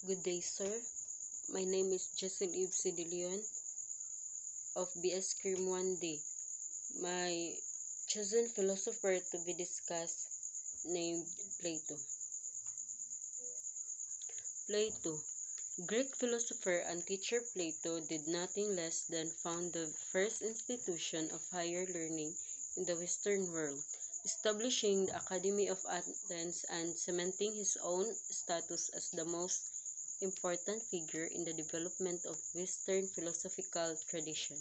Good day, sir. My name is Jesel Yves De Leon of BS Cream 1D. My chosen philosopher to be discussed named Plato. Plato. Greek philosopher and teacher Plato did nothing less than found the first institution of higher learning in the Western world, establishing the Academy of Athens and cementing his own status as the most important figure in the development of Western philosophical tradition.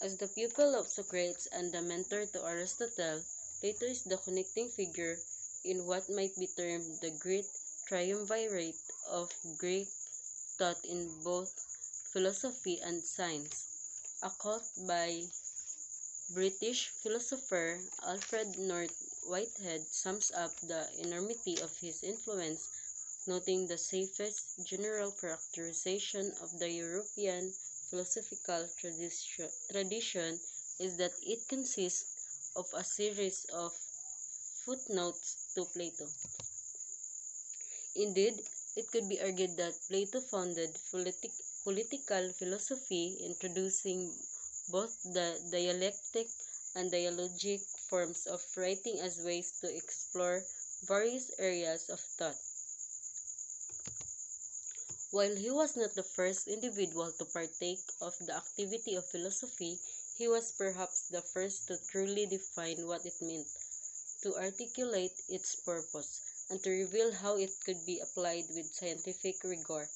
As the pupil of Socrates and the mentor to Aristotle, Plato is the connecting figure in what might be termed the great triumvirate of Greek thought in both philosophy and science. A quote by British philosopher Alfred North Whitehead sums up the enormity of his influence, noting the safest general characterization of the European philosophical tradition is that it consists of a series of footnotes to Plato. Indeed, it could be argued that Plato founded political philosophy, introducing both the dialectic and dialogic forms of writing as ways to explore various areas of thought. While he was not the first individual to partake of the activity of philosophy, he was perhaps the first to truly define what it meant, to articulate its purpose, and to reveal how it could be applied with scientific rigor.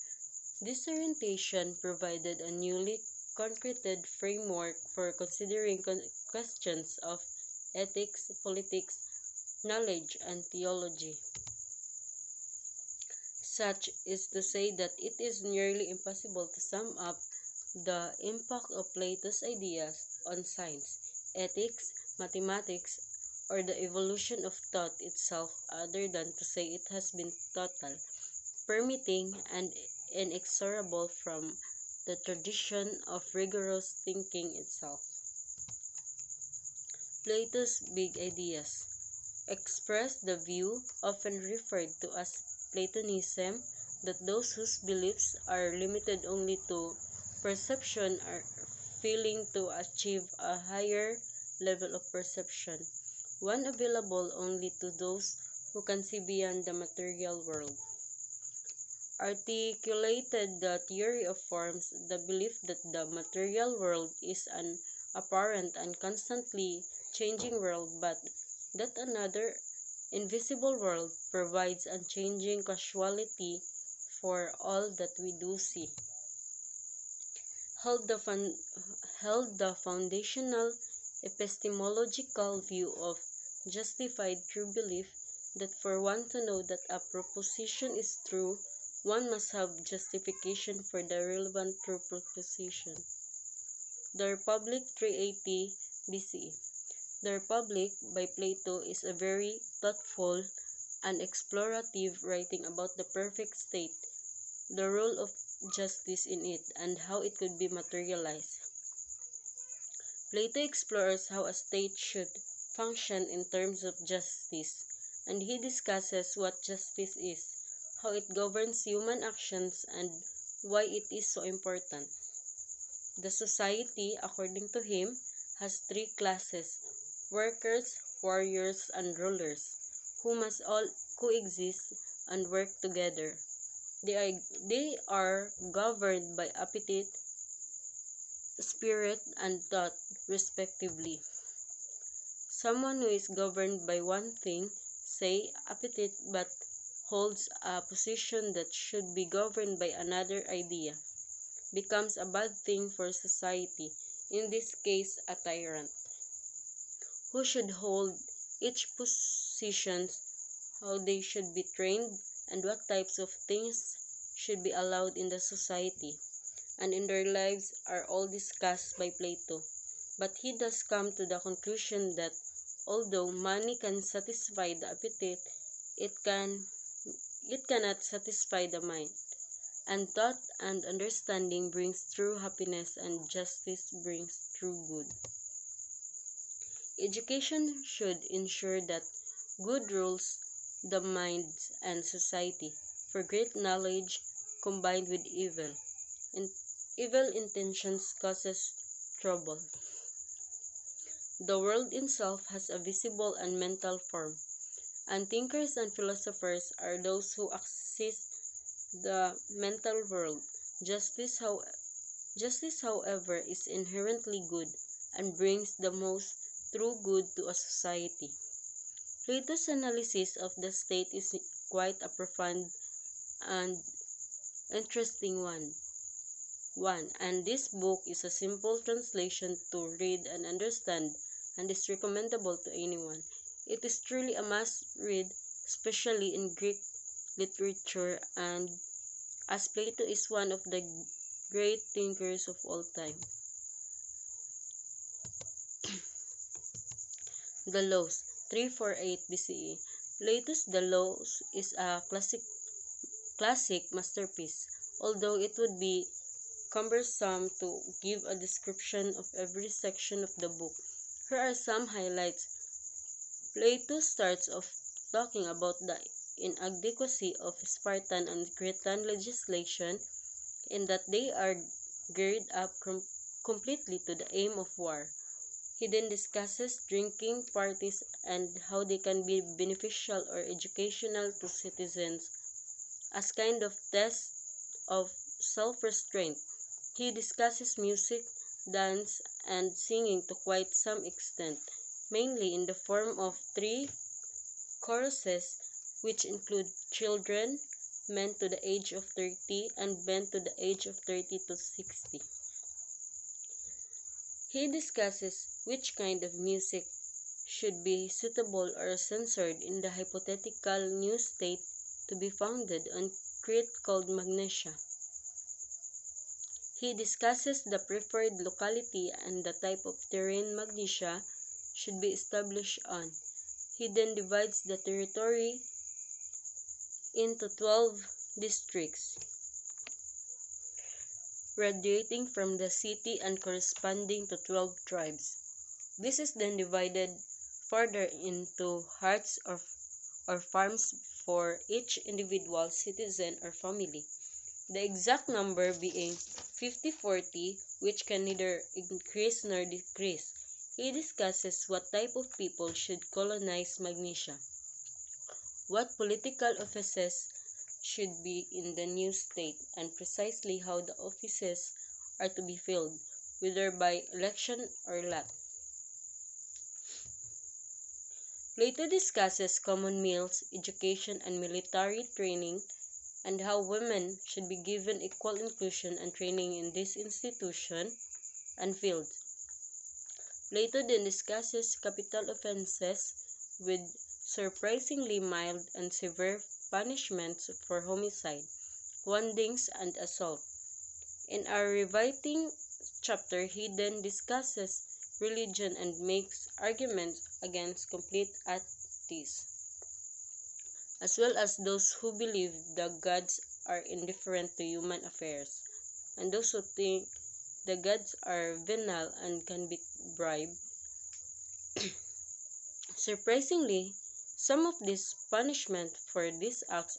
This orientation provided a newly concreted framework for considering questions of ethics, politics, knowledge, and theology. Such is to say that it is nearly impossible to sum up the impact of Plato's ideas on science, ethics, mathematics, or the evolution of thought itself other than to say it has been total, permitting, and inexorable from the tradition of rigorous thinking itself. Plato's big ideas express the view often referred to as Platonism, that those whose beliefs are limited only to perception are failing to achieve a higher level of perception, one available only to those who can see beyond the material world. Articulated the theory of forms, the belief that the material world is an apparent and constantly changing world, but that another invisible world provides unchanging causality for all that we do see, held the, held the foundational epistemological view of justified true belief that for one to know that a proposition is true, one must have justification for the relevant true proposition. The Republic 380 BCE. The Republic by Plato is a very thoughtful and explorative writing about the perfect state, the role of justice in it, and how it could be materialized. Plato explores how a state should function in terms of justice, and he discusses what justice is, how it governs human actions, and why it is so important. The society, according to him, has three classes: workers, warriors, and rulers, who must all coexist and work together. They are governed by appetite, spirit, and thought, respectively. Someone who is governed by one thing, say appetite, but holds a position that should be governed by another idea, becomes a bad thing for society, in this case a tyrant. Who should hold each position, how they should be trained, and what types of things should be allowed in the society, and in their lives are all discussed by Plato. But he does come to the conclusion that although money can satisfy the appetite, it cannot satisfy the mind, and thought and understanding brings true happiness, and justice brings true good. Education should ensure that good rules the mind and society, for great knowledge combined with evil, and evil intentions causes trouble. The world itself has a visible and mental form, and thinkers and philosophers are those who access the mental world. Justice, how, Justice, however, is inherently good and brings the most true good to a society. Plato's analysis of the state is quite a profound and interesting one, and this book is a simple translation to read and understand and is recommendable to anyone. It is truly a must read, especially in Greek literature, and as Plato is one of the great thinkers of all time. The Laws, 348 BCE. Plato's The Laws is a classic masterpiece, although it would be cumbersome to give a description of every section of the book. Here are some highlights. Plato starts off talking about the inadequacy of Spartan and Cretan legislation in that they are geared up completely to the aim of war. He then discusses drinking parties and how they can be beneficial or educational to citizens as kind of test of self-restraint. He discusses music, dance, and singing to quite some extent, mainly in the form of three choruses, which include children, men to the age of 30, and men to the age of 30 to 60. He discusses which kind of music should be suitable or censored in the hypothetical new state to be founded on Crete called Magnesia. He discusses the preferred locality and the type of terrain Magnesia should be established on. He then divides the territory into 12 districts, radiating from the city and corresponding to 12 tribes. This is then divided further into herds or farms for each individual citizen or family, the exact number being 50-40, which can neither increase nor decrease. He discusses what type of people should colonize Magnesia, what political offices should be in the new state, and precisely how the offices are to be filled, whether by election or lot. Plato discusses common meals, education, and military training, and how women should be given equal inclusion and training in this institution and field. Plato then discusses capital offenses with surprisingly mild and severe punishments for homicide, woundings, and assault. In our reviving chapter, he then discusses religion and makes arguments against complete atheists, as well as those who believe the gods are indifferent to human affairs, and those who think the gods are venal and can be bribed. Surprisingly, some of these punishments for these acts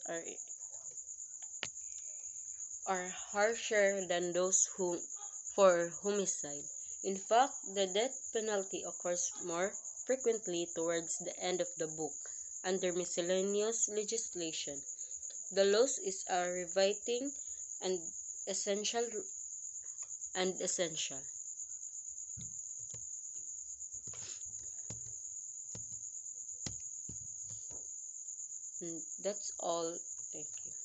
are harsher than those for homicide. In fact, the death penalty occurs more frequently towards the end of the book, under miscellaneous legislation. The Laws is a riveting and essential essential. And that's all. Thank you.